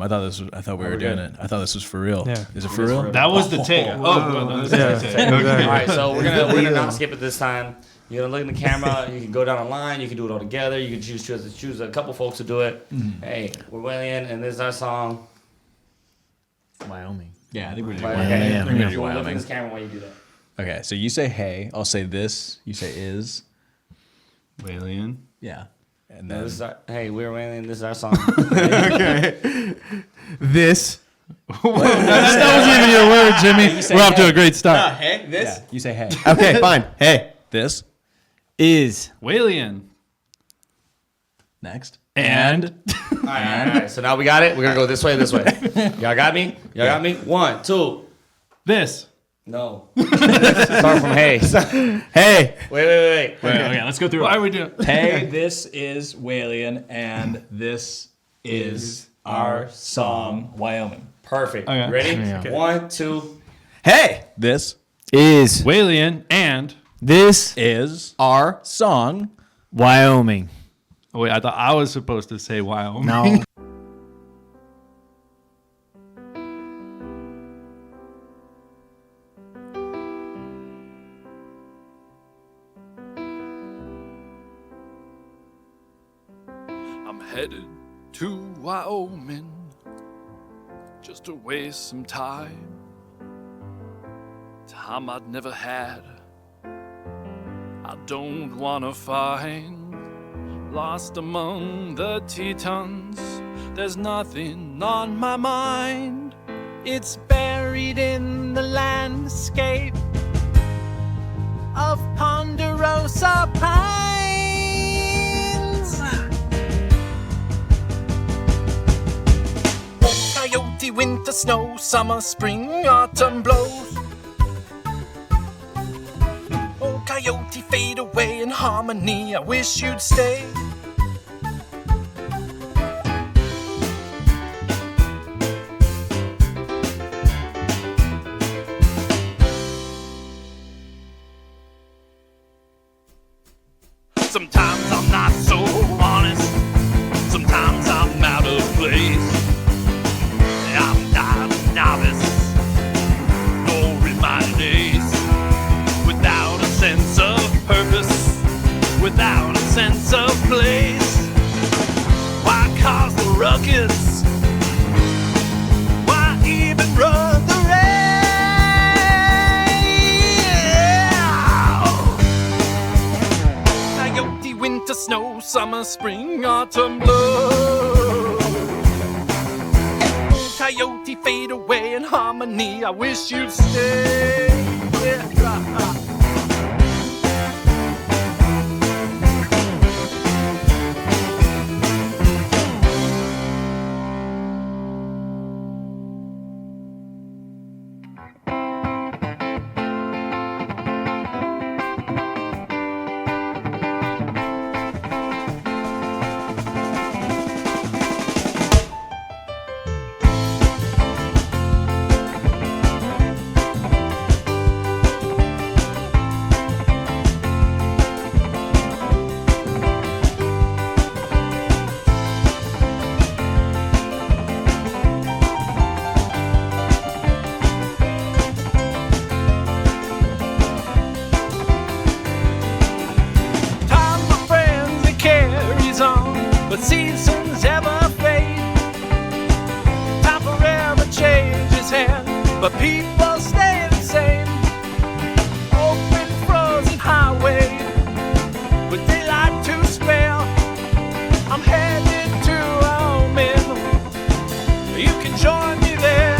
I thought we were doing it. I thought this was for real. Yeah. Is it for real? That was the take. Yeah. Okay. All right, so we're gonna not skip it this time. You're gonna look in the camera. You can go down the line. You can do it all together. You can choose a couple folks to do it. Hey, we're Whalien, and this is our song. Wyoming. Yeah, I think we're doing Okay. Wyoming. We're gonna do Look in Wyoming. this camera while you do that. Okay, so you say hey, I'll say this. You say is. Whalien. Yeah. And No, then this is our, hey, we're Whalien. This is our song. This. That wasn't even your word, Jimmy. We're off to a great start. Hey, this you say hey. Okay, fine. Hey. This. Is. Whalien. Next. And All right. So now we got it. We're gonna go this way. Y'all got me? Y'all got me? 1, 2. this. No. Start from hey. Hey. Wait. Okay, let's go through Why it. are we doing? Hey, this is Whalien, and this is our song, Wyoming. Perfect. Okay. Ready? Yeah. 1, 2. Hey. This Is. Whalien and. This. is Our. song. Wyoming. Oh, wait, I thought I was supposed to say Wyoming. No. I'm headed to Wyoming just to waste some time. Time I'd never had. I don't wanna find. Lost among the Tetons, there's nothing on my mind. It's buried in the landscape of ponderosa pines. Oh, coyote, winter, snow, summer, spring, autumn blows. Oh, coyote, fade away in harmony. I wish you'd stay. Sometimes I'm not so honest. Sometimes I'm out of place. I'm not a novice, nor in my days. Without a sense of purpose, without a sense of place. Why cause the ruckus? Why even run the race? Coyote, winter, snow, summer, spring, autumn blow. Coyote, fade away in harmony. I wish you'd stay. Time, my friends, it carries on, but seasons ever fade. Time forever changes hands, but people stay the same. Open, frozen highway with daylight to spare. I'm headed to Wyoming. You can join me there.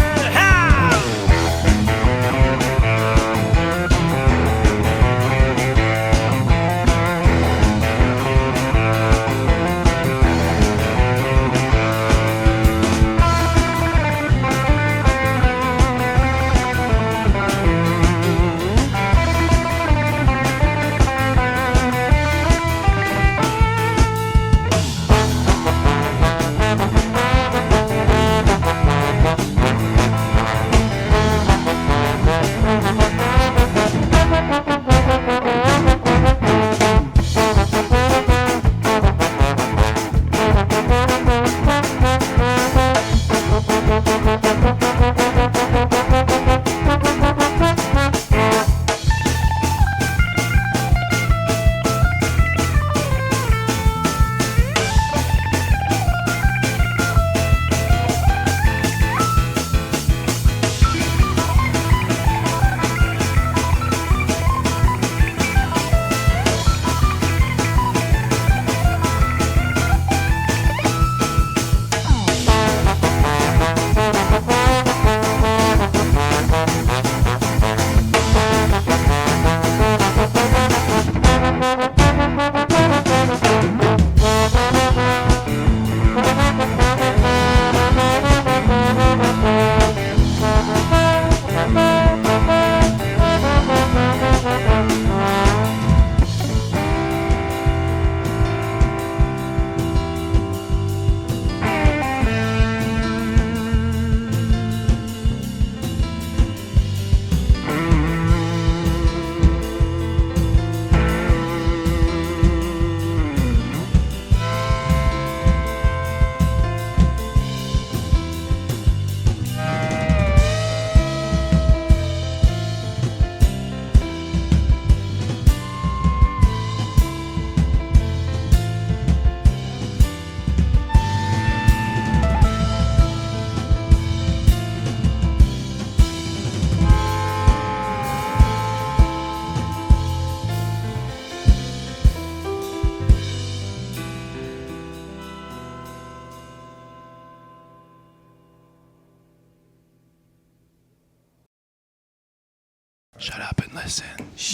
Shut up and listen.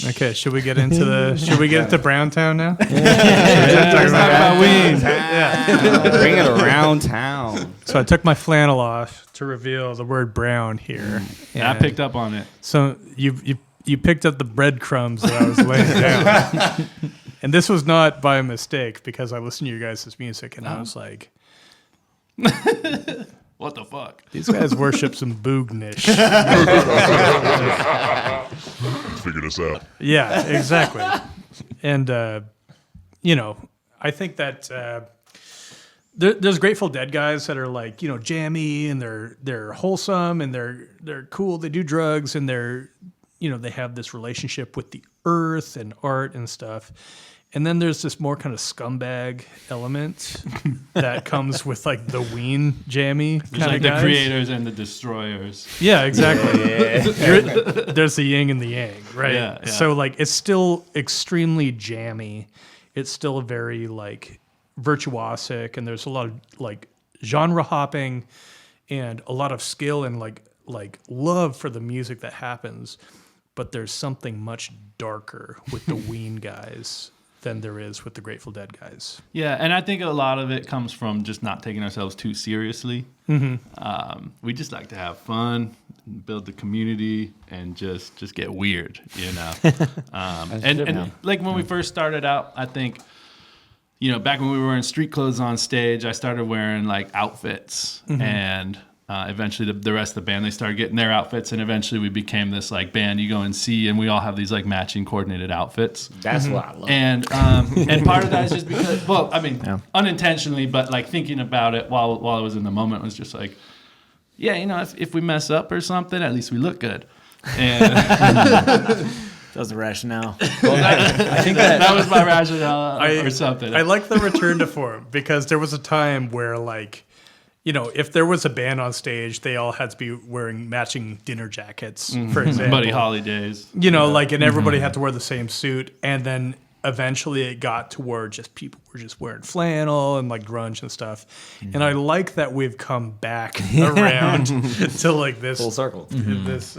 Okay, should we get into Browntown now? Let's talk about wings. Bring it around town. So I took my flannel off to reveal the word brown here. Yeah, I And picked up on it. So you picked up the breadcrumbs that I was laying down. And this was not by mistake because I listened to you guys' music and I was like, What the fuck? these guys worship some boognish. Figure this out. Yeah, exactly. And, I think that there's Grateful Dead guys that are like, jammy and they're wholesome and they're cool. They do drugs and they have this relationship with the earth and art and stuff. And then there's this more kind of scumbag element that comes with like the ween jammy There's kind like of the guys. creators and the destroyers. Yeah, exactly. There's the yin and the yang, right? Yeah. So like it's still extremely jammy. It's still very like virtuosic, and there's a lot of like genre hopping and a lot of skill and like love for the music that happens. But there's something much darker with the Ween guys than there is with the Grateful Dead guys. Yeah, and I think a lot of it comes from just not taking ourselves too seriously. We just like to have fun, build the community, and just get weird, and like when we first started out, I think, back when we were wearing street clothes on stage, I started wearing like outfits, and eventually the rest of the band, they started getting their outfits, and eventually we became this like band you go and see, and we all have these like matching coordinated outfits. That's what I love. And part of that is just because, well, I mean, unintentionally, but like thinking about it while I was in the moment was just like, yeah, if we mess up or something, at least we look good. And That was the rationale. I think that was my rationale or something. I like the return to form because there was a time where like, if there was a band on stage, they all had to be wearing matching dinner jackets, for example. Buddy Holly days. And everybody had to wear the same suit. And then eventually it got to where just people were just wearing flannel and like grunge and stuff. And I like that we've come back around to like this Full circle. this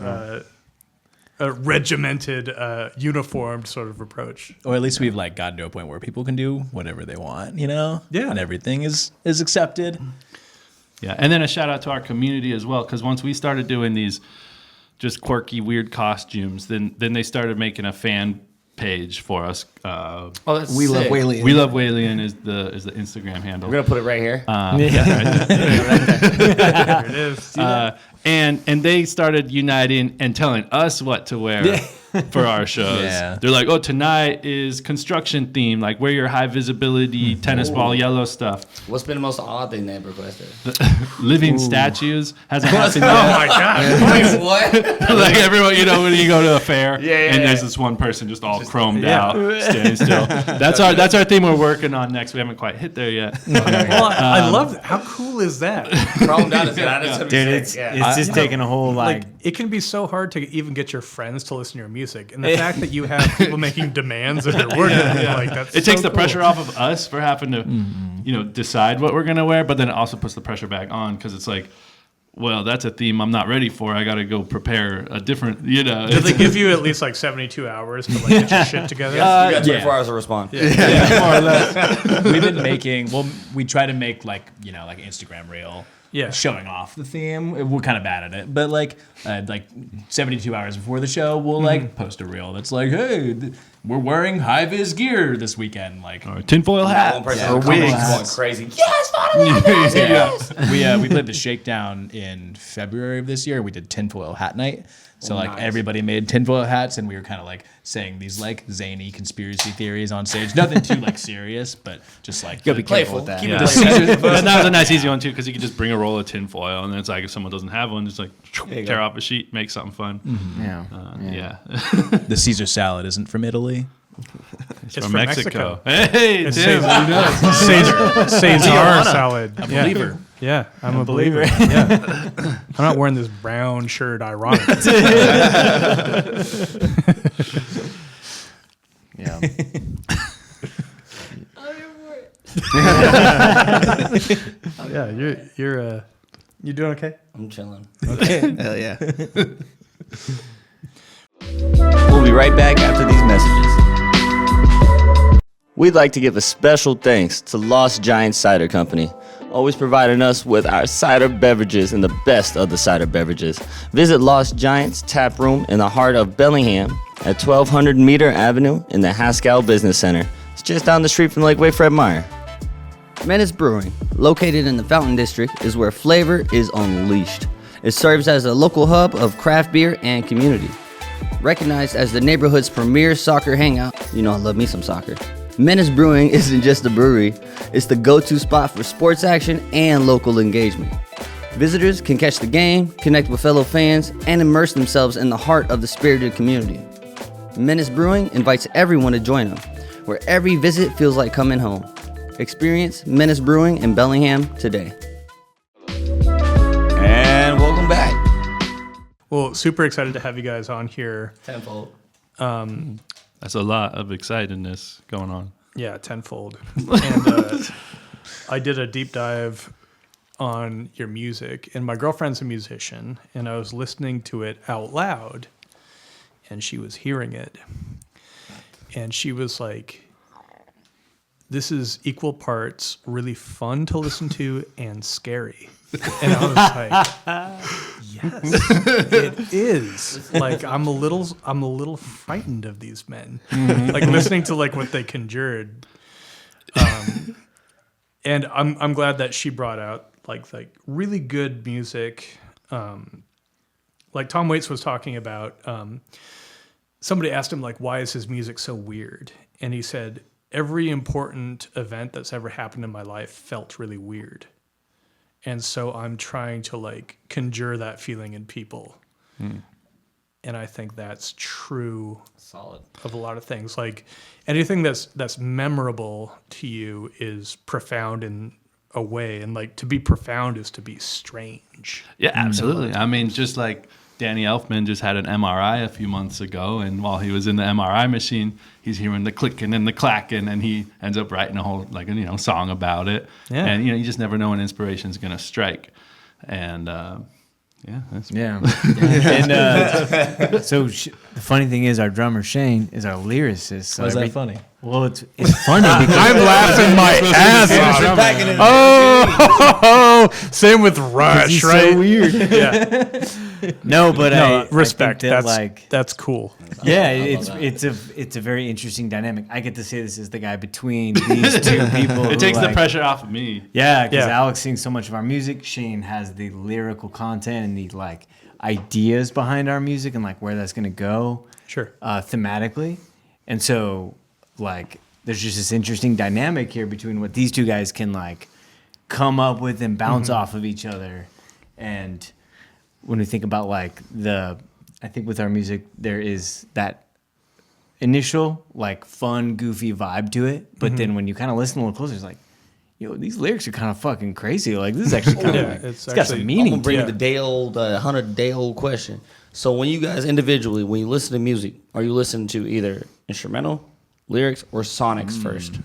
regimented, uniformed sort of approach. Or at least we've like gotten to a point where people can do whatever they want, Yeah. And everything is accepted. Yeah, and then a shout out to our community as well, because once we started doing these just quirky, weird costumes, then they started making a fan page for us. That's We love sick. Whalien. We Love Whalien is the Instagram handle. We're gonna put it right here. There it is. And they started uniting and telling us what to wear for our shows. Yeah. They're like, oh, tonight is construction theme. Like, wear your high visibility tennis ball yellow stuff. What's been the most odd thing they've requested? Living statues hasn't happened Oh yet. my God. Wait, what? Like everyone, when you go to a fair Yeah, and there's yeah. this one person just all chromed out, standing still. That's our theme we're working on next. We haven't quite hit there yet. Well, I love that. How cool is that? Chromed out is that. It's Dude, it's just taking a whole Like, it can be so hard to even get your friends to listen to your music. And the fact that you have people making demands of your work, like that's It takes so the pressure cool. off of us for having to, decide what we're gonna wear, but then it also puts the pressure back on because it's like, well, that's a theme I'm not ready for. I got to go prepare a different, Do they give you at least like 72 hours to like get your shit together? You got 24 hours to respond. More or less. We've been making. Well, we try to make like like an Instagram reel. Yeah. Showing off the theme. We're kind of bad at it, but like 72 hours before the show, we'll like post a reel that's like, hey, we're wearing high vis gear this weekend, like or a tinfoil That hat. one person or in the comments wigs. going crazy. Yes, finally, yes. We played the Shakedown in February of this year. We did tinfoil hat night. So like nice. everybody made tinfoil hats, and we were kind of like saying these like zany conspiracy theories on stage. Nothing too like serious, but just like Gotta be Playful. careful with that. Keep Yeah. it playful. And that was a nice easy one too, because you could just bring a roll of tinfoil, and then it's like if someone doesn't have one, just like tear off a sheet, make something fun. Yeah. Yeah, the Caesar salad isn't from Italy. it's from from Mexico. Mexico. Hey, It's Tim, Caesar salad. A believer. Yeah, I'm a believer. Yeah. I'm not wearing this brown shirt ironically. Yeah. Yeah, you're you doing okay? I'm chilling. Hell yeah. We'll be right back after these messages. We'd like to give a special thanks to Lost Giant Cider Company, always providing us with our cider beverages and the best of the cider beverages. Visit Lost Giant's Tap Room in the heart of Bellingham at 1200 Meter Avenue in the Haskell Business Center. It's just down the street from Lakeway Fred Meyer. Menace Brewing, located in the Fountain District, is where flavor is unleashed. It serves as a local hub of craft beer and community. Recognized as the neighborhood's premier soccer hangout, you know I love me some soccer. Menace Brewing isn't just a brewery, it's the go-to spot for sports action and local engagement. Visitors can catch the game, connect with fellow fans, and immerse themselves in the heart of the spirited community. Menace Brewing invites everyone to join them, where every visit feels like coming home. Experience Menace Brewing in Bellingham today. And welcome back. Well, super excited to have you guys on here. Tenfold. That's a lot of excitedness going on. Yeah, tenfold. And I did a deep dive on your music, and my girlfriend's a musician, and I was listening to it out loud, and she was hearing it, and she was like, this is equal parts really fun to listen to and scary. And I was like, yes, it is. Like I'm a little frightened of these men. Like listening to like what they conjured. And I'm glad that she brought out like really good music. Like Tom Waits was talking about. Somebody asked him like, why is his music so weird? And he said, every important event that's ever happened in my life felt really weird. And so I'm trying to like conjure that feeling in people. And I think that's true of a lot of things. Like anything that's memorable to you is profound in a way. And like to be profound is to be strange. Yeah, absolutely. I mean, just like Danny Elfman just had an MRI a few months ago, and while he was in the MRI machine, he's hearing the clicking and the clacking, and he ends up writing a whole song about it. Yeah. And you just never know when inspiration's gonna strike. And that's And so the funny thing is, our drummer Shane is our lyricist. So Why is that funny? Well, it's funny because I'm laughing my ass off. Oh, same with Rush, he's right? so weird. Yeah. No, but I respect. I think that, That's cool. Yeah, it's a very interesting dynamic. I get to say this as the guy between these two people. It takes the pressure off of me. Yeah, because Alex sings so much of our music. Shane has the lyrical content and the like ideas behind our music and like where that's gonna go. Sure. Thematically, and so like there's just this interesting dynamic here between what these two guys can like come up with and bounce off of each other. And when we think about like I think with our music, there is that initial like fun, goofy vibe to it. But then when you kind of listen a little closer, it's like, yo, these lyrics are kind of fucking crazy. Like this is actually kind of it's got some meaning. I'm gonna bring the 100-day-old question. So when you guys individually, when you listen to music, are you listening to either instrumental, lyrics, or sonics first?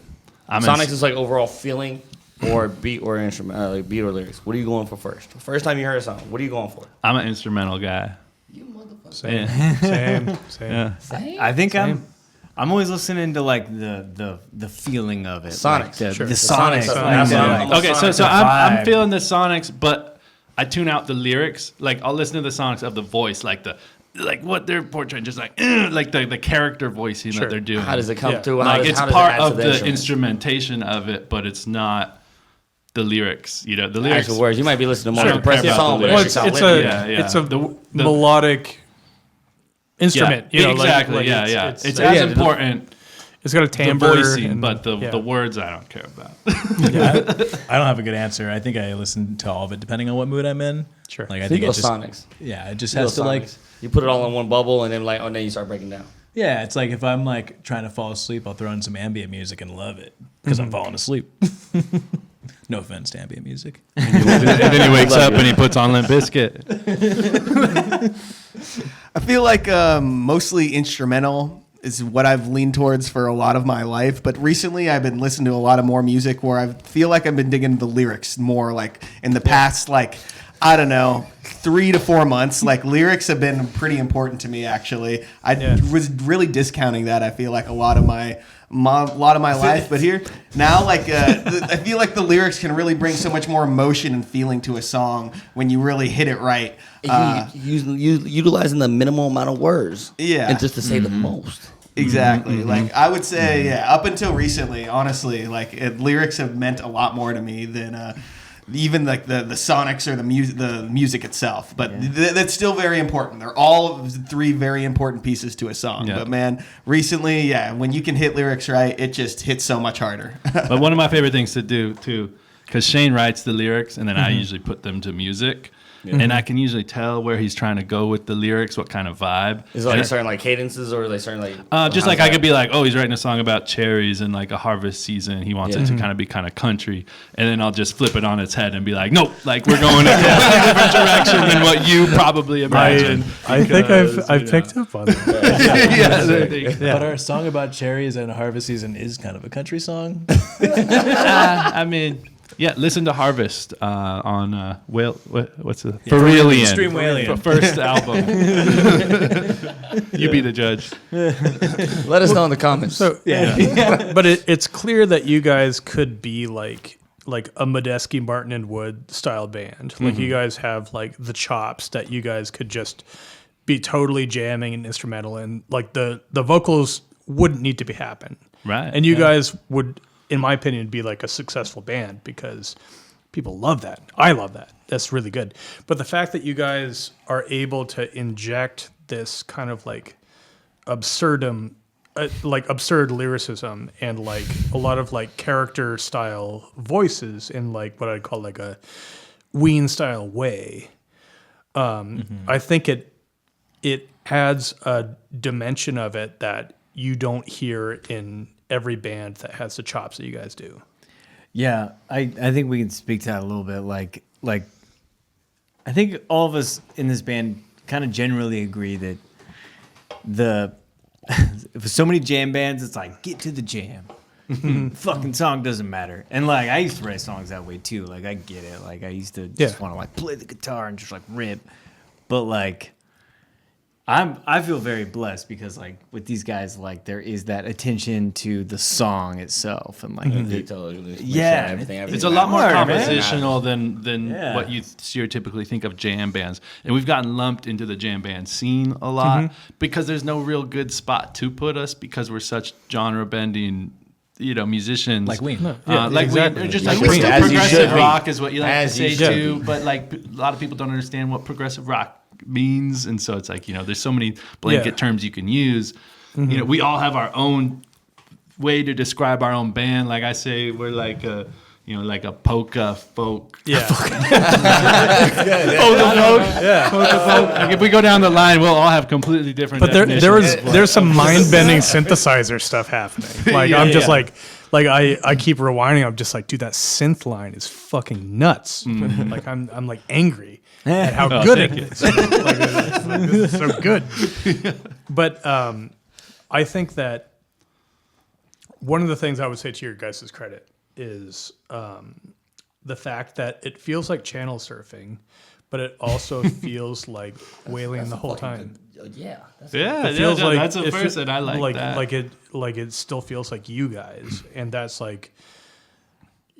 Sonics is like overall feeling, or beat or instrument, like beat or lyrics. What are you going for first? First time you heard a song, what are you going for? I'm an instrumental guy. You motherfucker. Same. Yeah. I think I'm always listening to like the feeling of it. Sonics. Like the Sonics. sonics. Okay, so I'm feeling the sonics, but I tune out the lyrics. Like I'll listen to the sonics of the voice, like what they're portraying, just like the character voicing that they're doing. How does it come through? Like it's part of the instrumentation of it, but it's not the lyrics. The lyrics. Actual words. You might be listening to more impressive song, but it's a melodic instrument. Exactly. It's as important. It's got a timbre, the voicing, but the words I don't care about. I don't have a good answer. I think I listen to all of it depending on what mood I'm in. Sure. Like I think it's sonics. Yeah, it just has to like. You put it all in one bubble, and then you start breaking down. Yeah, it's like if I'm like trying to fall asleep, I'll throw in some ambient music and love it because I'm falling asleep. No offense to ambient music. And then he wakes up and he puts on Limp Bizkit. I feel like mostly instrumental is what I've leaned towards for a lot of my life. But recently I've been listening to a lot of more music where I feel like I've been digging the lyrics more. Like in the past, like I don't know, 3 to 4 months. Like, lyrics have been pretty important to me, actually. I was really discounting that, I feel like, a lot of my life. But here, now, like, I feel like the lyrics can really bring so much more emotion and feeling to a song when you really hit it right. Utilizing the minimal amount of words. Yeah. And just to say the most. Exactly. Like, I would say, up until recently, honestly, like, lyrics have meant a lot more to me than even like the sonics or the music itself. But that's still very important. They're all 3 very important pieces to a song. Yeah. But man, recently, when you can hit lyrics right, it just hits so much harder. But one of my favorite things to do too, because Shane writes the lyrics and then I usually put them to music. And I can usually tell where he's trying to go with the lyrics, what kind of vibe. Is it like certain like cadences, or are they certain like? Just like I could be like, oh, he's writing a song about cherries and like a harvest season. He wants it to kind of be kind of country, and then I'll just flip it on its head and be like, nope, like we're going in a completely different direction than what you probably imagined. I think I've picked up on that. But our song about cherries and harvest season is kind of a country song. I mean. Yeah, listen to Harvest on what's the Whalien. Stream Whalien. First album. You be the judge. Let us know in the comments. So but it's clear that you guys could be like a Medeski, Martin and Wood style band. Like you guys have like the chops that you guys could just be totally jamming and instrumental, and like the vocals wouldn't need to be happen. Right. And you guys would, in my opinion, be like a successful band because people love that. I love that. That's really good. But the fact that you guys are able to inject this kind of like absurd lyricism and like a lot of like character style voices in like what I'd call like a Ween style way, I think it adds a dimension of it that you don't hear in every band that has the chops that you guys do. Yeah, I think we can speak to that a little bit. Like I think all of us in this band kind of generally agree that for so many jam bands, it's like, get to the jam. Fucking song doesn't matter. And like I used to write songs that way too. Like I get it. Like I used to just want to like play the guitar and just like rip. But like I feel very blessed because like with these guys, like there is that attention to the song itself and like everything. It's a lot more hard, compositional than what you stereotypically think of jam bands. And we've gotten lumped into the jam band scene a lot because there's no real good spot to put us because we're such genre bending, musicians. Like Ween. Exactly. Ween. Just Like like Ween, still as you progressive should be. rock is what you like to As say you should too. be. But like a lot of people don't understand what progressive rock means, and so it's like there's so many blanket terms you can use. We all have our own way to describe our own band. Like I say, we're like a like a polka folk. Yeah. Polka folk. Like if we go down the line, we'll all have completely different. But definitions. there's some mind bending synthesizer stuff happening. Like I'm just like I keep rewinding. I'm just like, dude, that synth line is fucking nuts. Like I'm like angry at how good it is. Like, this is so good. But I think that one of the things I would say to your guys' credit is the fact that it feels like channel surfing, but it also feels like wailing the whole time. Yeah. It feels like that's a it first, and I like that. Like it still feels like you guys, and that's like,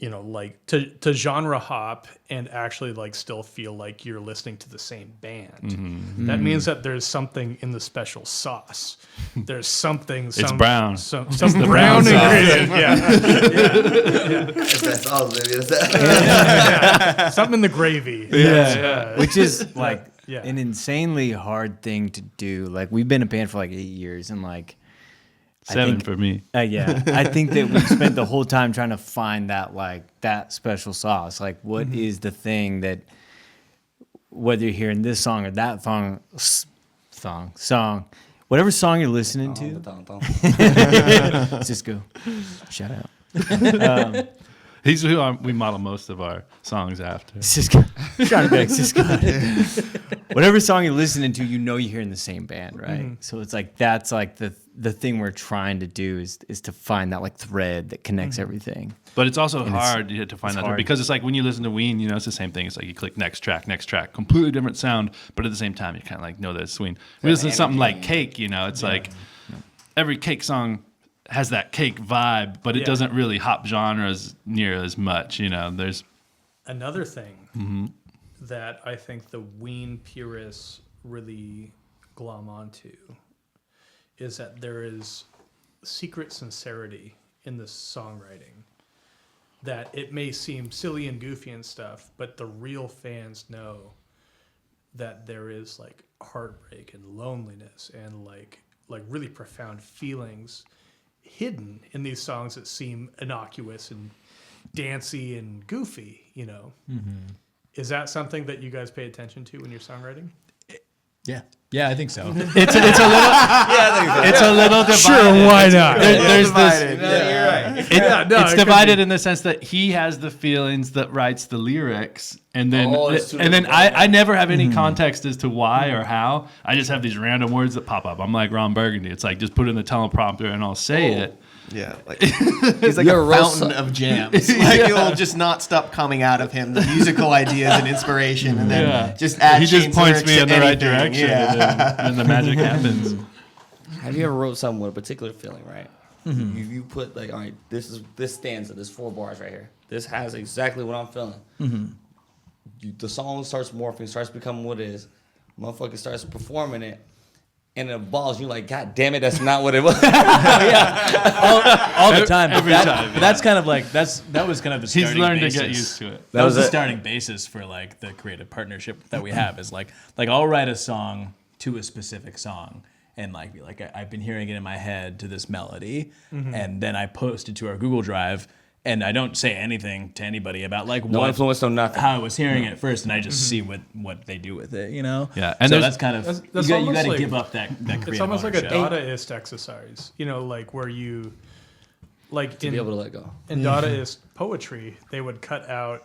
like to genre hop and actually like still feel like you're listening to the same band. That means that there's something in the special sauce. There's something. It's brown. Some brown ingredient. That's all it is. Something in the gravy. which is like an insanely hard thing to do. Like we've been a band for like 8 years, and like 7 for me. I think that we spent the whole time trying to find that special sauce. Like, what is the thing that, whether you're hearing this song or that song, whatever song you're listening to, Cisco, shout out. He's who we model most of our songs after. Cisco. Trying to be like Cisco. Whatever song you're listening to, you know you're hearing the same band, right? So it's like that's like the thing we're trying to do is to find that like thread that connects everything. But it's also hard to find that hard. because it's like when you listen to Ween, you know, it's the same thing. It's like you click next track, completely different sound, but at the same time, you kind of like know that it's Ween. We listen to something like Cake, you know, it's like every Cake song has that Cake vibe, but it doesn't really hop genres near as much, you know. There's another thing that I think the Ween purists really glom onto is that there is secret sincerity in the songwriting. That it may seem silly and goofy and stuff, but the real fans know that there is like heartbreak and loneliness and like really profound feelings hidden in these songs that seem innocuous and dancey and goofy, you know. Is that something that you guys pay attention to when you're songwriting? Yeah, I think so. it's a little divided. Sure, why not? There's divided. this. You're right. It's divided in the sense that he has the feelings that writes the lyrics, and then I never have any context as to why or how. I just have these random words that pop up. I'm like Ron Burgundy. It's like just put in the teleprompter and I'll say it. Yeah, like he's like a fountain of jams. Like it'll just not stop coming out of him, the musical ideas and inspiration, and then just add. He just Shane's points lyrics me to in the right anything. direction, Yeah. and then the magic happens. Have you ever wrote something with a particular feeling, right? You put like, all right, this stanza, this 4 bars right here. This has exactly what I'm feeling. The song starts morphing, starts becoming what it is. Motherfucker starts performing it. And it evolves. You're like, God damn it, that's not what it was. all the time. Every time. But that's kind of like that was kind of the starting He's learned basis. to get used to it. That was the starting basis for like the creative partnership that we have. Is like I'll write a song to a specific song and like be like I've been hearing it in my head to this melody, and then I post it to our Google Drive. And I don't say anything to anybody about like No influence, no nothing. how I was hearing it first, and I just see what they do with it, you know. Yeah, and so that's kind of that's you almost got to like- give up that creative It's almost like a ownership. Dadaist exercise, you know, like where you, like To be able to let go. in Dadaist poetry, they would cut out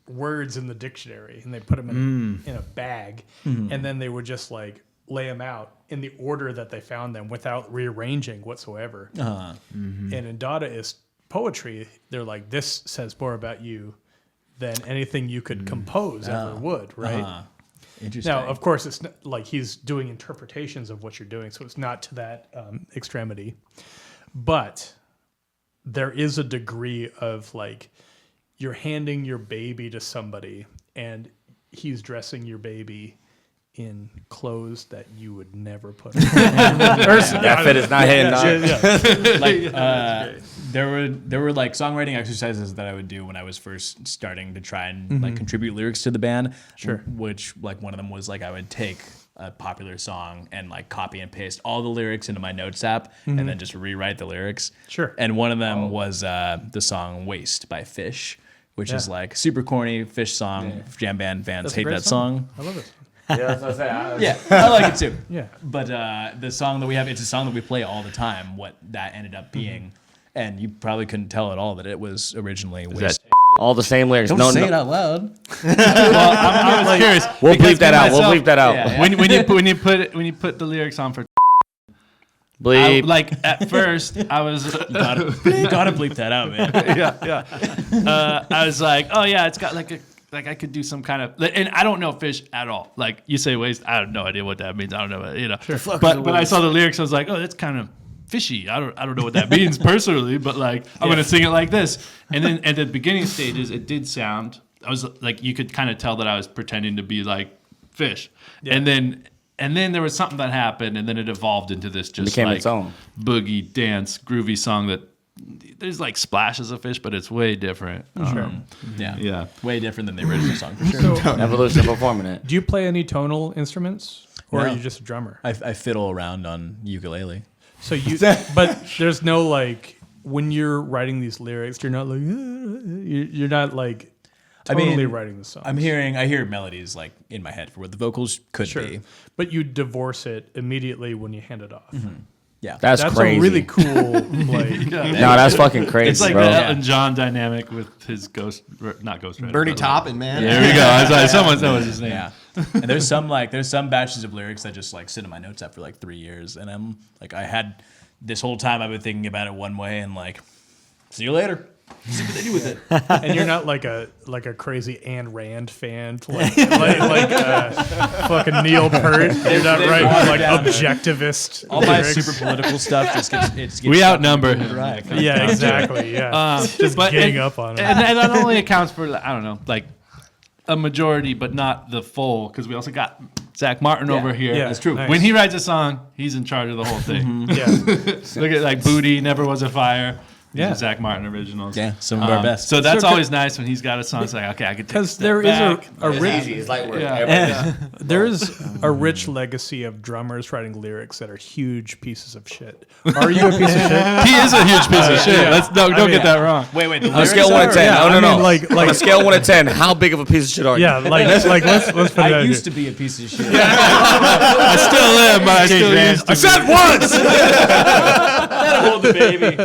words in the dictionary and they put them in a bag, and then they would just like lay them out in the order that they found them without rearranging whatsoever. And in Dadaist poetry, they're like, this says more about you than anything you could compose ever would, right? Interesting. Now, of course, it's not, like he's doing interpretations of what you're doing, so it's not to that extremity. But there is a degree of like you're handing your baby to somebody and he's dressing your baby in clothes that you would never put on. That fit is not hitting. Like there were like songwriting exercises that I would do when I was first starting to try and like contribute lyrics to the band. Sure. Which like one of them was like I would take a popular song and like copy and paste all the lyrics into my notes app and then just rewrite the lyrics. Sure. And one of them was the song "Waste" by Fish, which is like super corny Fish song. Jam band fans That's a hate great that song. I love it. Yeah, that's what I said. Yeah, I like it too. Yeah. But the song that we have, it's a song that we play all the time, what that ended up being. And you probably couldn't tell at all that it was originally Waste. All the same lyrics. Don't say it out loud. Well, I was curious. We'll because bleep that me out. We'll myself- bleep that out. Yeah. When you put the lyrics on for Bleep. like at first I was You gotta bleep that out, man. I was like, oh yeah, it's got like I could do some kind of, and I don't know Fish at all. Like you say waste, I have no idea what that means. I don't know, you know. Sure. But I saw the lyrics, I was like, oh, that's kind of fishy. I don't know what that means personally, but like I'm gonna sing it like this. And then at the beginning stages, it did sound. I was like, you could kind of tell that I was pretending to be like Fish, and then there was something that happened, and then it evolved into this just became like its own boogie dance groovy song that. There's like splashes of Fish, but it's way different. Yeah. Way different than the original song, for sure. evolution of performing it. Do you play any tonal instruments, or No. are you just a drummer? I fiddle around on ukulele. So you, but there's no like when you're writing these lyrics, you're not like you're not like totally writing the song. I hear melodies like in my head for what the vocals could be. but you divorce it immediately when you hand it off. Yeah. That's crazy. a really cool like. No, that's fucking crazy, It's like bro. the Elton John dynamic with his not Ghost Rider. Bernie but- Taupin, man. There we go. I was like, someone knows his name. Yeah. And there's some batches of lyrics that just like sit in my notes app for like 3 years, and I'm like, I had this whole time I've been thinking about it one way, and like, see you later. See what they do with it. And you're not like a crazy Ayn Rand fan, like fucking Neil Peart. You're not writing like objectivity. All my super political stuff just gets We outnumber him. Right. Yeah, exactly. Yeah, just gang up on it. And that only accounts for, I don't know, like a majority, but not the full, because we also got Zach Martin over here. Yeah, that's true. Nice. When he writes a song, he's in charge of the whole thing. Yeah, Look at like Booty, Never Was a Fire. Yeah. Zach Martin originals. Yeah, some of our best. So that's always nice when he's got a song. It's like, okay, I could take because there is a It's rich. easy. It's light work. Yeah. There's a rich legacy of drummers writing lyrics that are huge pieces of shit. Are you a piece of shit? He is a huge piece of shit. Don't get that wrong. Wait. The On a scale of 1 to 10. Yeah, no. I mean, like On a scale of 1 to 10, how big of a piece of shit are you? yeah, let's put that I in used here. to be a piece of shit. I still am, but I still used to. I said once! Hold the baby.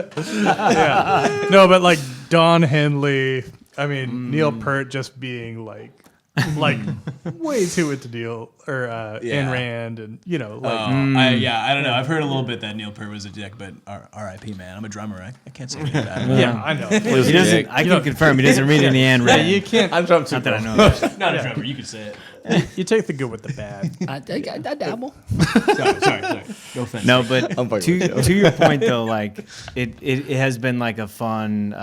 No, but like Don Henley, I mean Neil Peart just being like way too into Neil or Ayn Rand, and you know like I don't know. I've heard a little bit that Neil Peart was a dick, but R.I.P. man. I'm a drummer. I can't say anything about it. yeah, I know. He doesn't. I can confirm he doesn't read any Ayn Rand. You can't. I'm drunk too. Not that I know. Not a drummer. You could say it. You take the good with the bad. I dabble. Sorry. Go finish. No, but I'm fucking to your point though, like it has been like a fun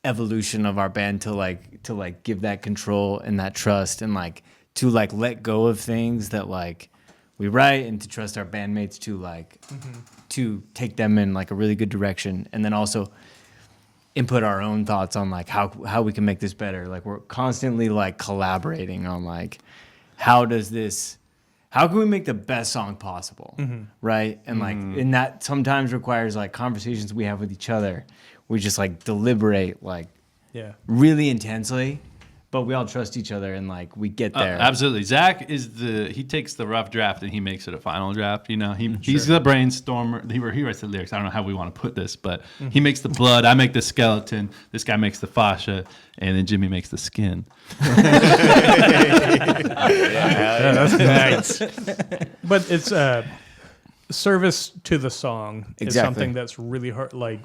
evolution of our band to give that control and that trust and like to like let go of things that like we write and to trust our bandmates to like to take them in like a really good direction, and then also input our own thoughts on like how we can make this better. Like we're constantly like collaborating on like how can we make the best song possible, right? And like and that sometimes requires like conversations we have with each other. We just like deliberate like really intensely, but we all trust each other and like we get there. Absolutely. Zach he takes the rough draft and he makes it a final draft. You know, he's the brainstormer. He writes the lyrics. I don't know how we want to put this, but he makes the blood. I make the skeleton. This guy makes the fascia, and then Jimmy makes the skin. That's nice. But it's service to the song is something that's really hard. Like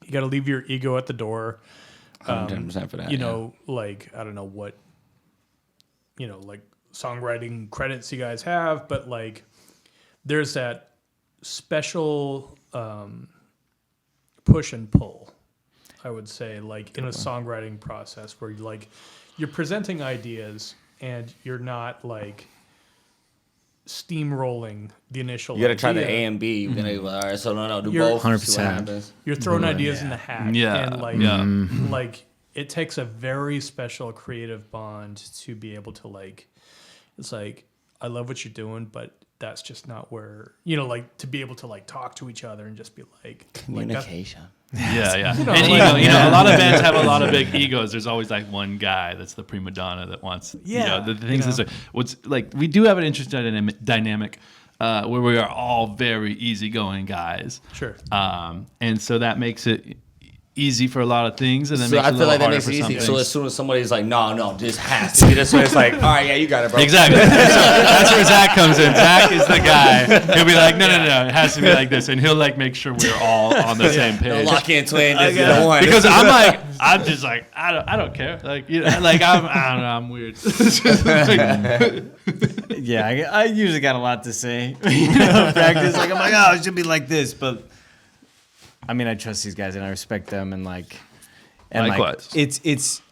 you got to leave your ego at the door. 110% for that. You know, like I don't know what, you know, like songwriting credits you guys have, but like there's that special push and pull, I would say, like in a songwriting process where you're presenting ideas and you're not like steamrolling the initial You got to try the idea. A and B. You're gonna all right, so no, do You're- both. 100%. See what happens. You're throwing ideas in the hat. Yeah, And like, yeah. like it takes a very special creative bond to be able to like, it's like, I love what you're doing, but that's just not where, you know, like to be able to like talk to each other and just be like Communication. Yeah. know, And like- ego, you know, a lot of bands have a lot of big egos. There's always like one guy that's the prima donna that wants, you know, the things. you know. What's like, we do have an interesting dynamic where we are all very easygoing guys. Sure. And so that makes it easy for a lot of things, and then So makes I it a feel little like that harder makes for it some easy. So things. as soon as somebody's like, no, this has to be this way, it's like, all right, yeah, you got it, bro. Exactly. That's where Zach comes in. Zach is the guy. He'll be like, no, it has to be like this, and he'll like make sure we're all on the same No page. lock in twin. This is the one. Because I'm just like, I don't care. Like, you know, like I don't know, I'm weird. It's just like, Yeah, I usually got a lot to say. You know, practice. Like I'm like, oh, it should be like this, but I mean, I trust these guys and I respect them, and like, and Likewise. like,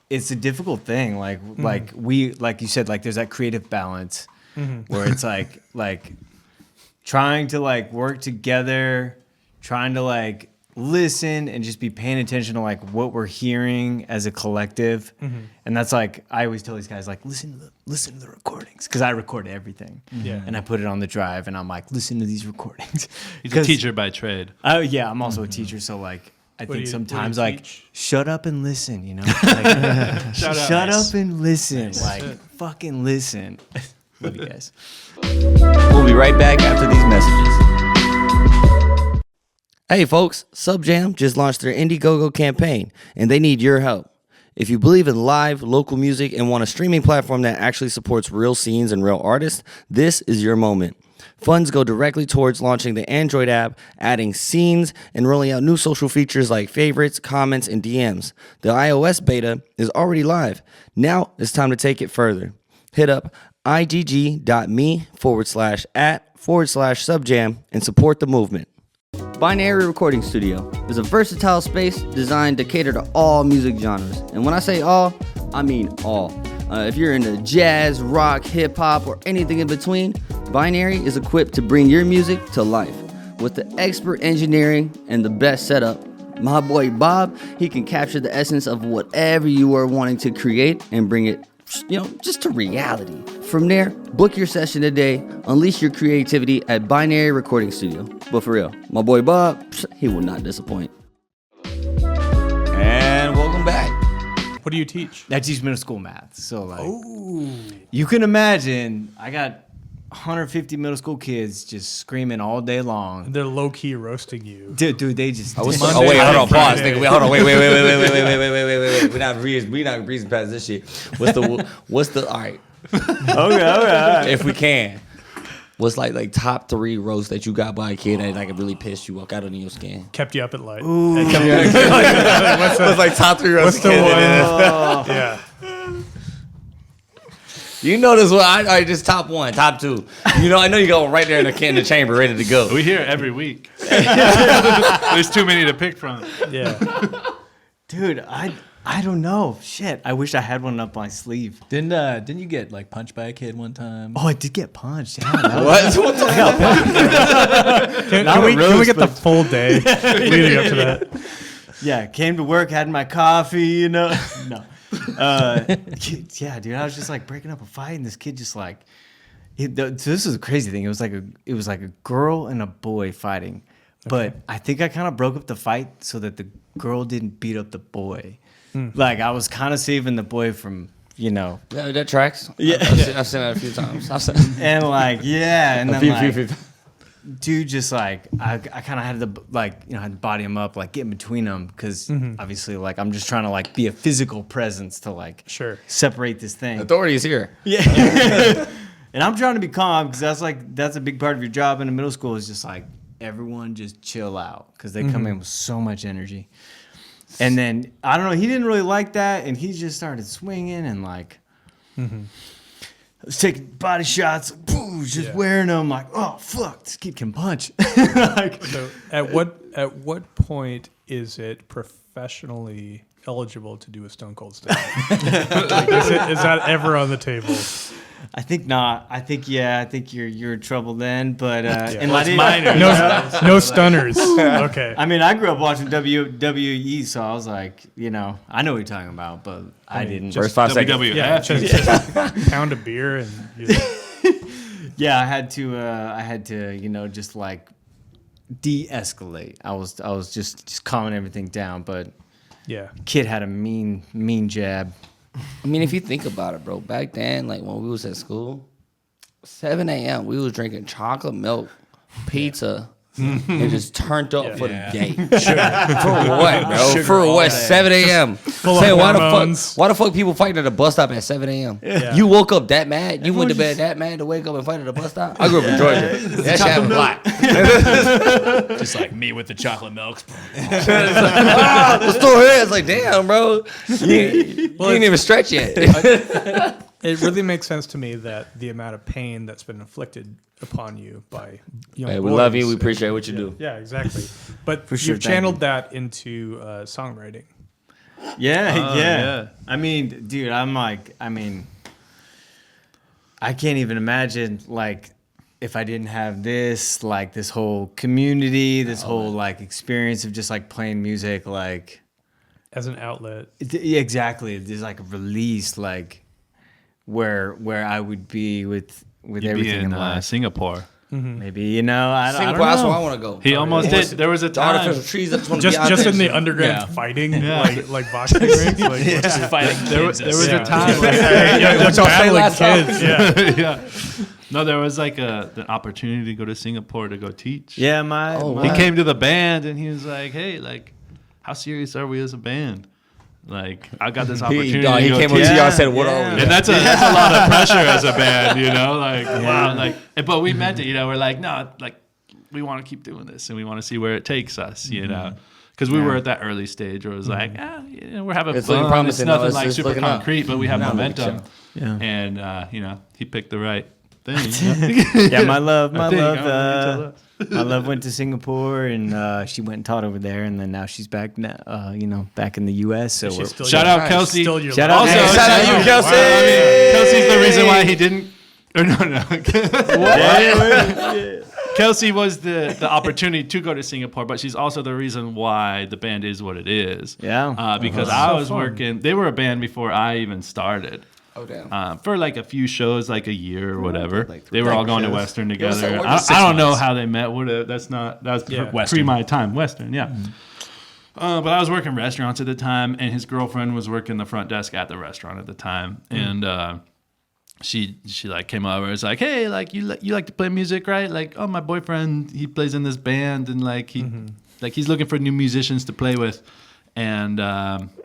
it's a difficult thing. Like like you said, like there's that creative balance where it's like trying to like work together, trying to like listen and just be paying attention to like what we're hearing as a collective. And that's like, I always tell these guys like, listen to the recordings, because I record everything. And I put it on the drive and I'm like, listen to these recordings. he's a teacher by trade. Oh yeah, I'm also a teacher, so like I do think you sometimes teach? like shut up and listen, you know? Like, shut up and listen. Like fucking listen. Love you guys. We'll be right back after these messages. Hey folks, SubJam just launched their Indiegogo campaign, and they need your help. If you believe in live, local music and want a streaming platform that actually supports real scenes and real artists, this is your moment. Funds go directly towards launching the Android app, adding scenes, and rolling out new social features like favorites, comments, and DMs. The iOS beta is already live. Now it's time to take it further. Hit up igg.me/@/SubJam and support the movement. Binary Recording Studio is a versatile space designed to cater to all music genres. And when I say all, I mean all. If you're into jazz, rock, hip-hop, or anything in between, Binary is equipped to bring your music to life. With the expert engineering and the best setup, my boy Bob, he can capture the essence of whatever you are wanting to create and bring it, just to reality. From there, book your session today, unleash your creativity at Binary Recording Studio. But for real, my boy Bob, he will not disappoint. And welcome back. What do you teach? I teach middle school math. So like, you can imagine, I got 150 middle school kids just screaming all day long. They're low key roasting you, dude. They just. Wait, hold on, pause. Nigga, hold on, wait. We're not breezing past this shit. What's the? All right. Okay. If we can, what's like top 3 roasts that you got by a kid that like really pissed you, walk out on your skin? kept you up at night. What's like top 3 roasts? What's the one? Yeah. You know this one. All right, just top 1, top 2. I know you go right there in the chamber, ready to go. We hear it every week. There's too many to pick from. Yeah. Dude, I don't know. Shit, I wish I had one up my sleeve. Didn't you get like punched by a kid one time? Oh, I did get punched. Yeah, What the hell? Can we get the full day leading up to that? Yeah, came to work, had my coffee, No. Yeah, dude, I was just like breaking up a fight, and this kid just like. So this is a crazy thing. It was like a girl and a boy fighting, but I think I kind of broke up the fight so that the girl didn't beat up the boy. Like I was kind of saving the boy from. Yeah, that tracks. Yeah, I've seen that a few times. And like, yeah, and then few. Dude, just like I kind of had to had to body him up, like get in between them, because obviously like I'm just trying to like be a physical presence to like separate this thing. Authority is here. Yeah. And I'm trying to be calm, because that's a big part of your job in the middle school, is just like everyone just chill out, because they come in with so much energy. And then I don't know, he didn't really like that, and he just started swinging and like. I was taking body shots, boom, just wearing them like, oh fuck, this kid can punch. So at what point is it professionally eligible to do a Stone Cold Stunner? Is that ever on the table? I think not. I think you're in trouble then. But and minor. No stunners. Okay. I mean, I grew up watching WWE, so I was like, I know what you're talking about, but I didn't. First 5 seconds. Yeah, just pound of beer and. Yeah, I had to, just like de-escalate. I was just calming everything down, but yeah, kid had a mean jab. I mean, if you think about it, bro, back then, like when we was at school, 7 a.m., we was drinking chocolate milk, pizza, and just turned up for the game. For what, bro? For what? 7 a.m. Say, why the fuck people fighting at a bus stop at 7 a.m.? Yeah. You woke up that mad? You went to bed that mad to wake up and fight at a bus stop? I grew up in Georgia. That shit happened a lot. Just like me with the chocolate milk. The store here is like, damn, bro. You didn't even stretch yet. It really makes sense to me that the amount of pain that's been inflicted upon you by young boys. We love you. We appreciate what you do. Yeah, exactly. But For sure, you've channeled that into songwriting. Yeah. I mean, dude, I can't even imagine, like, if I didn't have this, like, this whole community, this whole, like, experience of just, like, playing music, like... As an outlet. Yeah, exactly. There's, like, a release, like, where I would be with You'd everything be in life. Singapore. Maybe I don't Singapore, that's know. where I want to go. He almost did. There was a The artificial time. trees. I just want to be Just out just there. in the underground fighting, like boxing rings, like Just fighting There kids. was a time. Like, just battling kids. Yeah. yeah. No, there was like the opportunity to go to Singapore to go teach. Yeah, He came to the band and he was like, "Hey, like, how serious are we as a band? Like, I got this opportunity." He to go came up teach." to y'all and said, "What are we?" And that's a lot of pressure as a band, Like, wow, like, but we meant it, We're like, no, like, we want to keep doing this and we want to see where it takes us, Because we were at that early stage where it was like, we're having It's fun. looking promising, It's nothing though. like It's super looking up. concrete, but we have momentum. Yeah. And he picked the right thing. Yeah, my love I went to Singapore and she went and taught over there, and then now she's back now, back in the U.S. So we're, Shout out Kelsey. Still your Shout love. out. Also, Hey, shout out you, Kelsey. Kelsey's the reason why he didn't. Or no. Kelsey was the opportunity to go to Singapore, but she's also the reason why the band is what it is. Yeah. Because I was working. They were a band before I even started. Oh damn. For like a few shows, like a year or whatever. Like They were all going to shows. Western was together. like I 6 don't know months. how they met. That was Western. pre my time. Western, yeah. But I was working restaurants at the time, and his girlfriend was working the front desk at the restaurant at the time, and she like came over. It's like, hey, like you like to play music, right? Like, oh, my boyfriend, he plays in this band, and like he's looking for new musicians to play with, and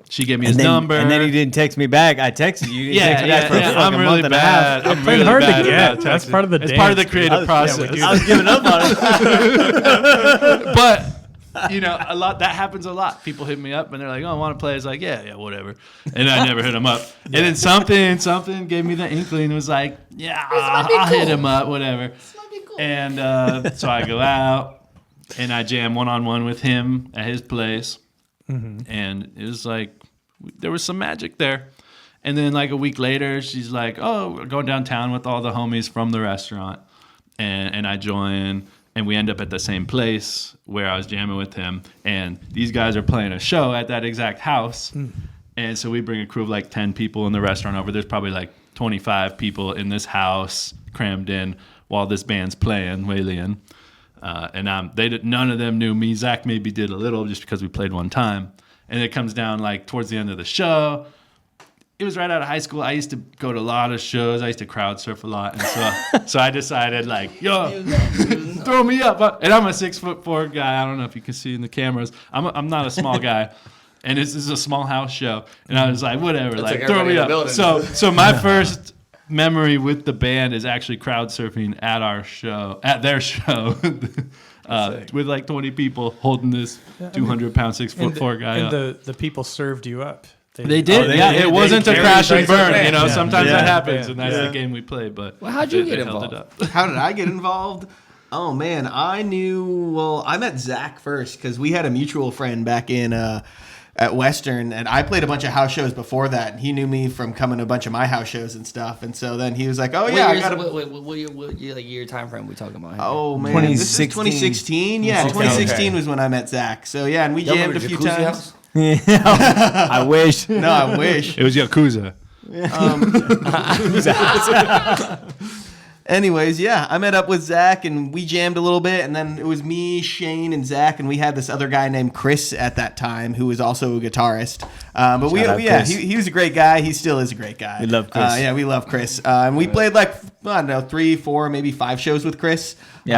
she gave me his number. And then he didn't text me back. I texted you. You didn't text me back for a I'm fucking really month and a half. bad. I'm playing really hard to bad get. about That's texting. part of the It's part of the dance. creative process. we do I was giving up on it. But a lot that happens a lot. People hit me up and they're like, "Oh, I want to play." It's like, yeah, whatever. And I never hit them up. And then something gave me the inkling. It was like, yeah, I'll hit him up, whatever. And so I go out and I jam one-on-one with him at his place, and it was like there was some magic there. And then like a week later, she's like, "Oh, we're going downtown with all the homies from the restaurant," and I join. And we end up at the same place where I was jamming with him. And these guys are playing a show at that exact house. And so we bring a crew of like 10 people in the restaurant over. There's probably like 25 people in this house crammed in while this band's playing, Whalien. And none of them knew me. Zach maybe did a little just because we played one time. And it comes down like towards the end of the show. It was right out of high school. I used to go to a lot of shows. I used to crowd surf a lot. And so I decided like, yo, throw me up. And I'm a 6'4" guy. I don't know if you can see in the cameras. I'm not a small guy. And this is a small house show. And I was like, whatever, That's like like throw me everybody in up. the building. So my first memory with the band is actually crowd surfing at their show. With like 20 people holding this 200-pound 6'4" guy up. And the people served you up. They did, It wasn't a carried crash and it burn. right. Sometimes that happens, Yeah. and that's the game we play. But how'd you they get held it involved? up. How did I get involved? Oh man, I met Zach first because we had a mutual friend back in at Western, and I played a bunch of house shows before that. And he knew me from coming to a bunch of my house shows and stuff. And so then he was like, "Oh yeah, I got what year time frame we talking about? Oh man, this is 2016. Yeah, 2016 was when I met Zach. So yeah, and we Y'all jammed a remember few Jacuzzi times. House? I wish. No, I wish. It was Yakuza. Anyways, yeah, I met up with Zach and we jammed a little bit, and then it was me, Shane, and Zach, and we had this other guy named Chris at that time who was also a guitarist. But he was a great guy. He still is a great guy. We love Chris. We love Chris. And we played like, I don't know, 3, 4, maybe 5 shows with Chris. But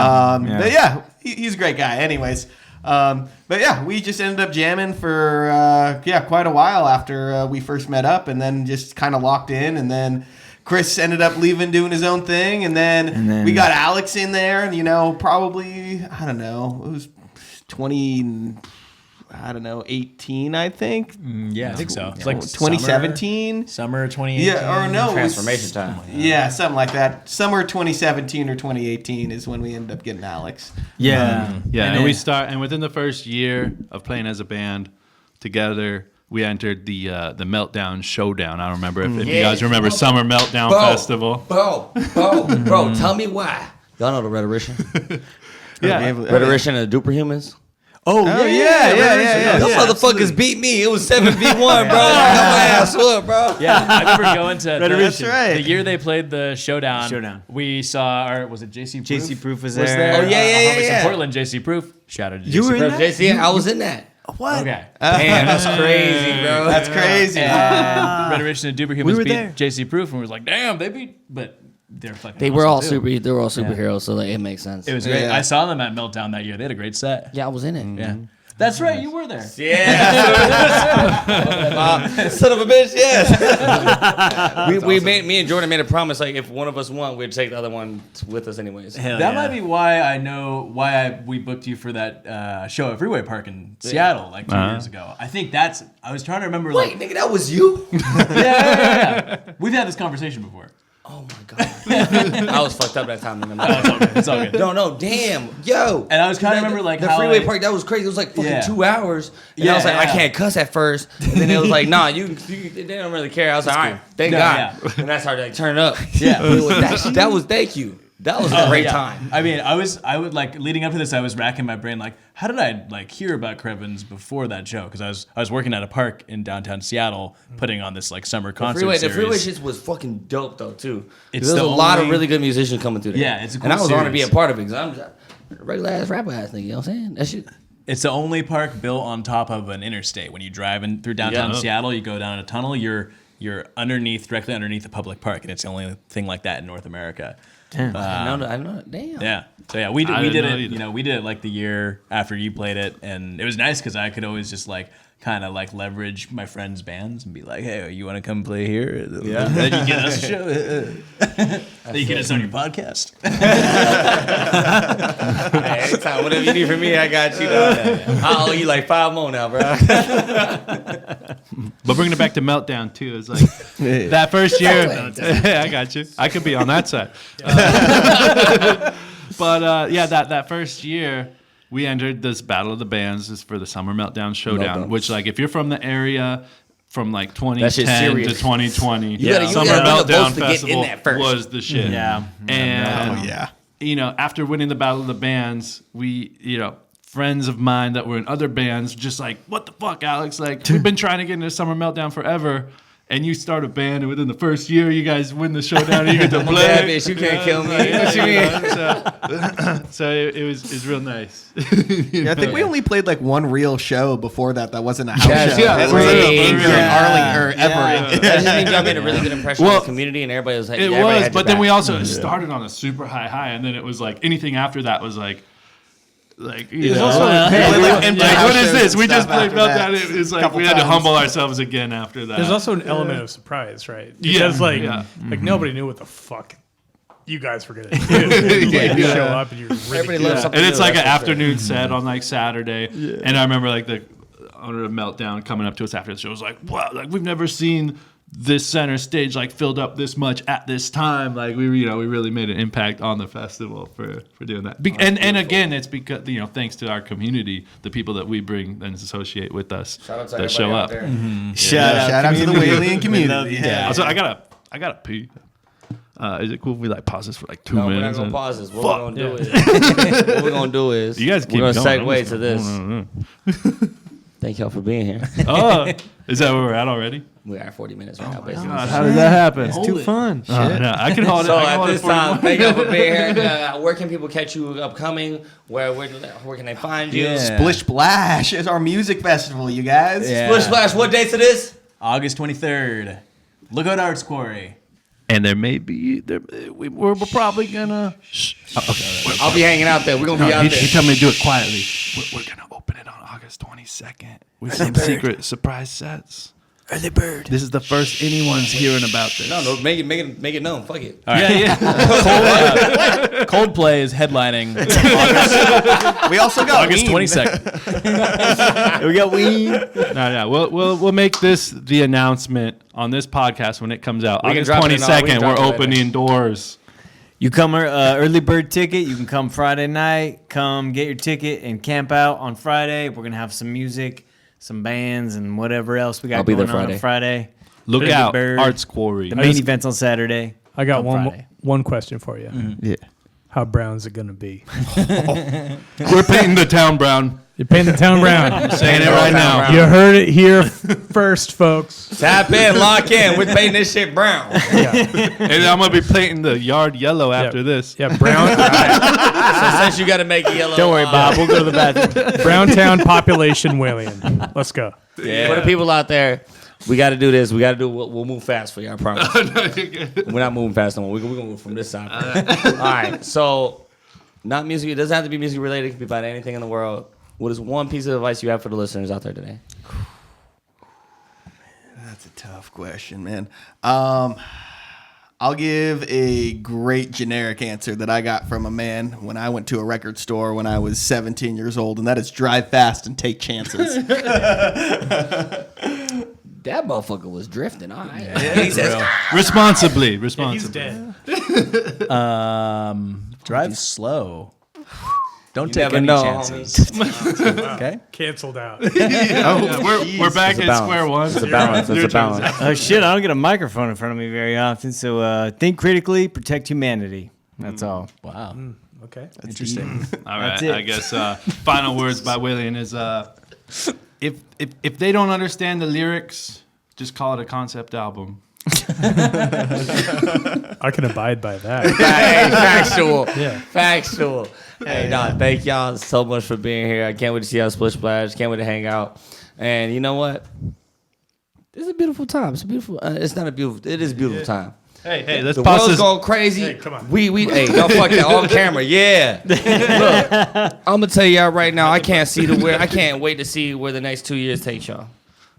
yeah, he's a great guy. Anyways. But yeah, we just ended up jamming for quite a while after we first met up, and then just kind of locked in, and then Chris ended up leaving, doing his own thing, and then we got Alex in there, and probably I don't know, it was 18, I think. Yeah, I think so. It's like 2017. Summer 2018. Yeah, or no, Transformation time. Yeah, something like that. Summer 2017 or 2018 is when we ended up getting Alex. Yeah. And within the first year of playing as a band together, we entered the Meltdown Showdown. I don't remember if you guys remember Summer Meltdown Festival. Bro, tell me why. Y'all know the rhetorician? Yeah. Rhetorician and the Duper Humans? Oh, yeah. Those motherfuckers beat me. It was 7v1, bro. Got my ass whooped, bro. Yeah, I remember going to That's right. the year they played the Showdown. Showdown. We saw, or was it JC Proof? JC Proof was there. Oh, yeah. In Portland, JC Proof. Shout out to JC You were in Proof. that? JC, I was in that. What? Okay. Damn, that's crazy, bro. That's crazy. And Rhetorician and Duper Humans were beat there. JC Proof, and we was like, damn, they beat, but they're fucking They were all awesome, too. they were all superheroes, so like, it makes sense. It was great. Yeah. I saw them at Meltdown that year. They had a great set. Yeah, I was in it. Yeah. That's right, you were there. Yeah. Son of a bitch, yes. Me and Jordan made a promise, like, if one of us won, we'd take the other one with us anyways. Hell That yeah. might be why I know why we booked you for that show at Freeway Park in Seattle like 2 years ago. I think I was trying to remember Wait, nigga, that was you? yeah. We've had this conversation before. Oh my god. I was fucked up that time, nigga. It's all good. No, damn, yo. And I was trying to remember like the how freeway park. That was crazy. It was like fucking Yeah. 2 hours. And I was like, I can't cuss at first. And then it was like, nah, they don't really care. I was like, all right, thank God. Yeah. And I started like turn up. Yeah. That was thank you. That was a great time. I mean, I would like leading up to this, I was racking my brain like, how did I like hear about Crevens before that show? Because I was working at a park in downtown Seattle, putting on this like summer concert The series. freeway shit was fucking dope though too. It's There's the a lot of only- really good musicians coming through there. Yeah, it's a cool and I was honored to be a series. part of it because I'm just a regular ass rapper ass nigga. You know what I'm saying? That shit. It's the only park built on top of an interstate. When you drive in through downtown Yeah. Seattle, you go down a tunnel. You're directly underneath a public park, and it's the only thing like that in North America. Damn. I know. Damn. Yeah. So yeah, we I did didn't know it. either. You know, we did it like the year after you played it, and it was nice because I could always just like kind of like leverage my friends' bands and be like, "Hey, you want to come play here? Yeah, then you get us a show. Then you get us on your podcast." Hey, anytime, whatever you need from me, I got you. I owe you like 5 more now, bro. But bringing it back to Meltdown too, is like that first year. I got you. I could be on that side. But yeah, that first year we entered this Battle of the Bands is for the Summer Meltdown Showdown, which like if you're from the area from like shit's 2010 to serious. 2020, gotta- you Summer gotta be the Meltdown most to get in Festival that first. was the shit. Yeah. And yeah. you know, after winning the Battle of the Bands, friends of mine that were in other bands just like, what the fuck, Alex? Like, we've been trying to get into Summer Meltdown forever, and you start a band, and within the first year, you guys win the showdown, and you get to play. Bad bitch, you can't kill me. What you mean? So it was real nice. Yeah, I think we only played like one real show before that wasn't a house Yeah, show. yeah, It for was real, in for real. Arlington or Everett. That just means y'all made a really good impression Well, of the community, and everybody was like, It everybody was, had but your then we back. also started on a super high, and then it was like anything after that was like you know, also- like, like empty house what is shows this? and We just stuff played after that. Meltdown. It was like Couple we had to times. humble ourselves again after that. There's also an element of surprise, right? Yeah. Because like nobody knew what the fuck you guys were gonna do. Like, you show up and you're really Everybody good. loves something and it's new, like an that's for sure. afternoon set on like Saturday, and I remember like the owner of Meltdown coming up to us after the show was like, "Wow, like we've never seen this center stage like filled up this much at this time." Like we really made an impact on the festival for doing that. And again, it's because thanks to our community, the people that we bring and associate with us Shout out to that show up. everybody out there. Shout out to the Whalien community. Yeah. Also, I gotta pee. Is it cool if we like pause this for like 2 No, we're not minutes? gonna and- pause this. What we're gonna do is You guys keep we're gonna going. segue to this. Thank y'all for being here. Oh, is that where we're at already? We are 40 minutes right now, basically. How did that happen? It's too fun. Yeah, I can hold it. So I can at hold it this for you. time, thank y'all for being here. Where can people catch you upcoming? Where can they find you? Yeah. Splish Splash is our music festival, you guys. Yeah. Splish Splash, what dates it is? August 23rd. Lookout Arts Quarry. And there may be we're probably gonna. I'll be hanging out there. We're gonna be out He there. told me to do it quietly. We're gonna open it on August 22nd with some secret surprise sets. Early bird. This is the first anyone's hearing about this. No, make it known. Fuck it. Yeah. Coldplay is headlining We also got August Ween. 22nd. We got Ween. No. We'll make this the announcement on this podcast when it comes out. We can August drop it in all- we can 22nd. drop We're it later. opening doors. You come early bird ticket. You can come Friday night. Come get your ticket and camp out on Friday. We're gonna have some music, some bands, and whatever else we got I'll be going there on Friday. Look Early out, bird. Arts Quarry. The main event's on Saturday. I got on Friday. one question for you. Yeah. how brown's it gonna be? We're painting the town brown. You're painting the town brown. Saying it right now. You heard it here first, folks. Tap in, lock in. We're painting this shit brown. And I'm gonna be painting the yard yellow after this. Yeah, brown. So since you got to make it yellow, Don't worry, Bob. We'll go to the bathroom. Browntown population Whalien. Let's go. Yeah. For the people out there, we got to do this. We got to do. We'll move fast for you. I promise. We're not moving fast no more. We're gonna move from this side. All right. So, not music. It doesn't have to be music related. It can be about anything in the world. What is one piece of advice you have for the listeners out there today? That's a tough question, man. I'll give a great generic answer that I got from a man when I went to a record store when I was 17 years old, and that is drive fast and take chances. That motherfucker was drifting. All right. He says, Responsibly. He's dead. Drive slow. Don't You take never any know, chances. Okay. Canceled out. We're back at square one. It's a balance. It's a balance. Oh shit! I don't get a microphone in front of me very often. So think critically, protect humanity. That's all. Wow. Okay. Interesting. All right. That's it. I guess final words by Whalien is if they don't understand the lyrics, just call it a concept album. I can abide by that. Hey, factual. Yeah. Factual. Hey, Don, thank y'all so much for being here. I can't wait to see y'all Splish Splash. Can't wait to hang out. And you know what? It's a beautiful time. It's a beautiful. It's not a beautiful. It is a beautiful time. Hey, let's The pause world's this. going crazy. Hey, come on. We hey, don't fuck that on camera. Yeah. Look, I'm gonna tell y'all right now. I can't wait to see where the next 2 years takes y'all.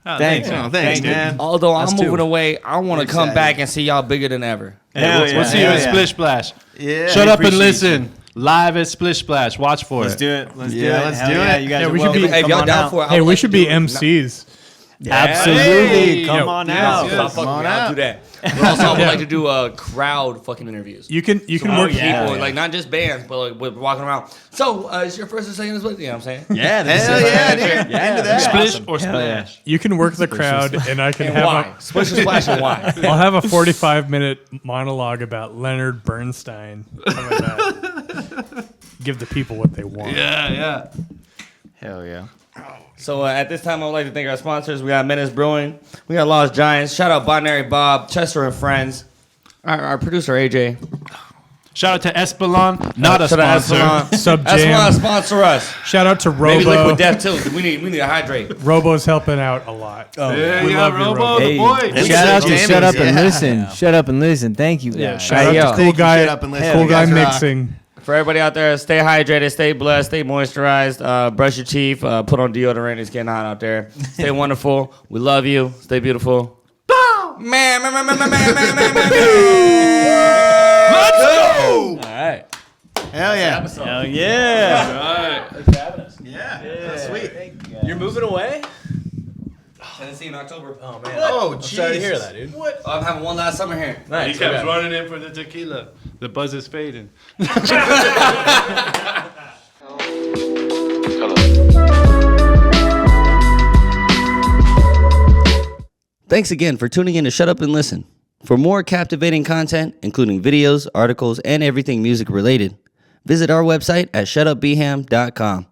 Oh, Thanks. Oh, thanks, man. Although I'm Us too. moving away, I want to come back and see y'all bigger than ever. We'll see you at Splish Splash. Yeah. Shut I up and appreciate listen. Live at Splish Splash. Watch for Let's it. do it. Let's do Yeah, it. let's Hell do yeah, it. You guys Yeah, are we should welcome. be- Hey, if Come y'all on down out. for it, I Hey, would we like should to be do it. MCs. Absolutely. Come Yo, on yes, out. yes. Stop fucking Come on me. I'll out. do that. But also, I would like to do crowd fucking interviews. You can Oh, work. people, like not just bands, but like we're walking around. So, is your first or second as well? You know what I'm saying? Yeah. Hell yeah, dude. Into that. Splish or Hell yeah. Splash? You can work the crowd, and I can And have why? Splish or Splash and why? I'll have a 45-minute monologue about Leonard Bernstein. How about that? Give the people what they want. Yeah. Hell yeah. So at this time, I would like to thank our sponsors. We got Menace Brewing. We got Lost Giants. Shout out Binary Bob, Chester and Friends. Our producer, AJ. Shout out to Espelon, not a Shout out sponsor. Espelon. Sub Espelon Jam. sponsor us. Shout out to Maybe Robo. Liquid Death too. We need to hydrate. Robo's helping out a lot. Yeah, We you love got you, Robo, Robo. the Hey, boy. shout out to Jammies, Shut Up and yeah. Listen. Shut Up and Listen. Thank you. Yeah, guys. shout Hey, out yo. to cool guy, Shut up and listen. cool You guy guys rock. mixing. For everybody out there, stay hydrated, stay blessed, stay moisturized, brush your teeth, put on deodorant. It's getting hot out there. Stay wonderful. We love you. Stay beautiful. Man. Let's go. All right. Hell yeah. Hell yeah. Yeah. Sweet. You're moving away? Tennessee in October. Oh man. Oh, I'm sorry to jeez. hear that, dude. What? I'm having one last summer here. He Nice. kept Okay. running in for the tequila. The buzz is fading. Thanks again for tuning in to Shut Up and Listen. For more captivating content, including videos, articles, and everything music related, visit our website at shutupbham.com.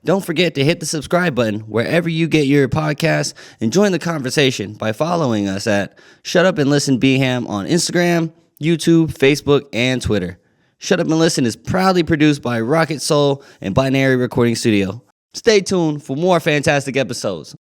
Don't forget to hit the subscribe button wherever you get your podcasts and join the conversation by following us at Shut Up and Listen Bham on Instagram, YouTube, Facebook, and Twitter. Shut Up and Listen is proudly produced by Rocket Soul and Binary Recording Studio. Stay tuned for more fantastic episodes.